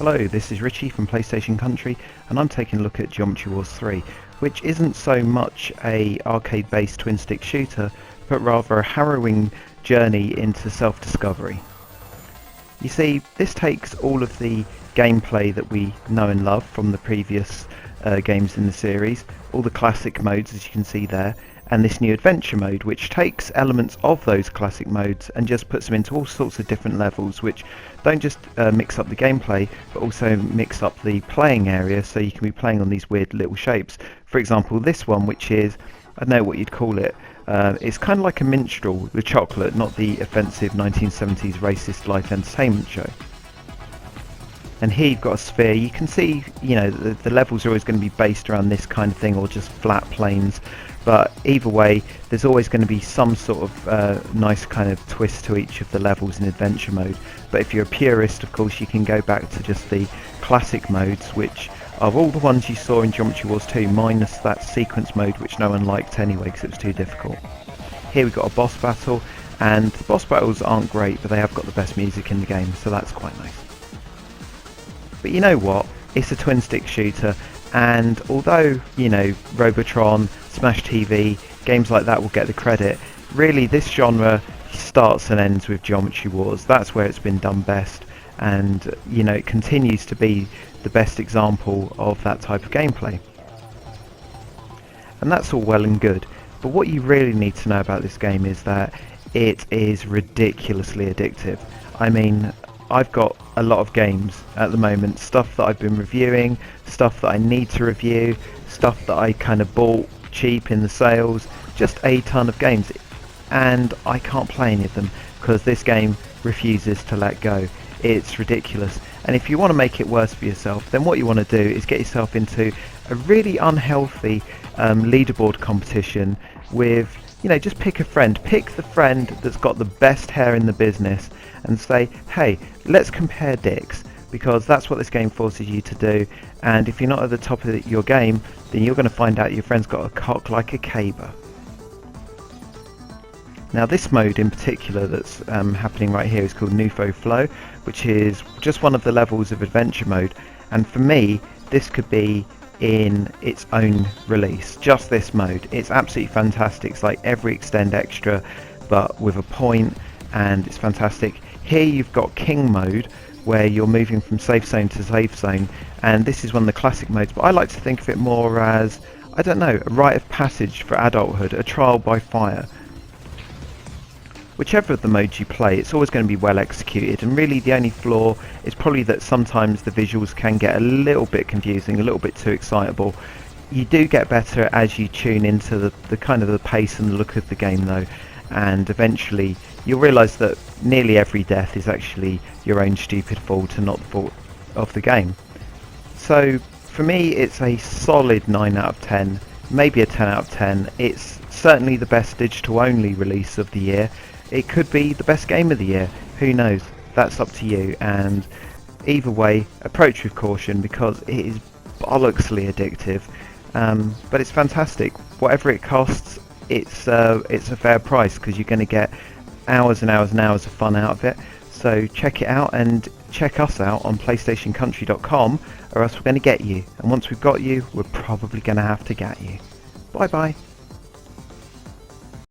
Hello, this is Richie from PlayStation Country, and I'm taking a look at Geometry Wars 3, which isn't so much a arcade-based twin-stick shooter, but rather a harrowing journey into self-discovery. You see, this takes all of the gameplay that we know and love from the previous games in the series, all the classic modes as you can see there, and this new adventure mode, which takes elements of those classic modes and just puts them into all sorts of different levels, which don't just mix up the gameplay, but also mix up the playing area, so you can be playing on these weird little shapes. For example, this one, which is, I don't know what you'd call it, it's kind of like a minstrel with chocolate, not the offensive 1970s racist life entertainment show. And here you've got a sphere. You can see, you know, the levels are always going to be based around this kind of thing, or just flat planes. But either way, there's always going to be some sort of nice kind of twist to each of the levels in adventure mode. But if you're a purist, of course, you can go back to just the classic modes, which are all the ones you saw in Geometry Wars 2, minus that sequence mode, which no one liked anyway because it was too difficult. Here we've got a boss battle, and the boss battles aren't great, but they have got the best music in the game, so that's quite nice. But you know what? It's a twin-stick shooter, and although, you know, Robotron, Smash TV, games like that will get the credit, really this genre starts and ends with Geometry Wars. That's where it's been done best, and you know, it continues to be the best example of that type of gameplay. And that's all well and good, but what you really need to know about this game is that it is ridiculously addictive. I mean, I've got a lot of games at the moment, stuff that I've been reviewing, stuff that I need to review, stuff that I kind of bought cheap in the sales, just a ton of games, and I can't play any of them because this game refuses to let go. It's ridiculous. And if you want to make it worse for yourself, then what you want to do is get yourself into a really unhealthy leaderboard competition with, you know, just pick a friend. Pick the friend that's got the best hair in the business and say, hey, let's compare dicks, because that's what this game forces you to do. And if you're not at the top of your game, then you're going to find out your friend's got a cock like a caber. Now this mode in particular that's happening right here is called Nufo Flow, which is just one of the levels of adventure mode, and for me this could be in its own release, just this mode. It's absolutely fantastic. It's like every Extend Extra but with a point, and it's fantastic. Here you've got King mode, where you're moving from safe zone to safe zone, and this is one of the classic modes, but I like to think of it more as, I don't know, a rite of passage for adulthood, a trial by fire. Whichever of the modes you play, it's always going to be well executed, and really the only flaw is probably that sometimes the visuals can get a little bit confusing, a little bit too excitable. You do get better as you tune into the kind of the pace and the look of the game though, and eventually you'll realise that nearly every death is actually your own stupid fault and not the fault of the game. So for me it's a solid 9 out of 10, maybe a 10 out of 10. It's certainly the best digital only release of the year. It could be the best game of the year, who knows, that's up to you. And either way, approach with caution because it is bollocksly addictive, but it's fantastic. Whatever it costs, it's a fair price because you're going to get hours and hours and hours of fun out of it. So check it out, and check us out on PlayStationCountry.com, or else we're going to get you, and once we've got you, we're probably going to have to get you. Bye bye.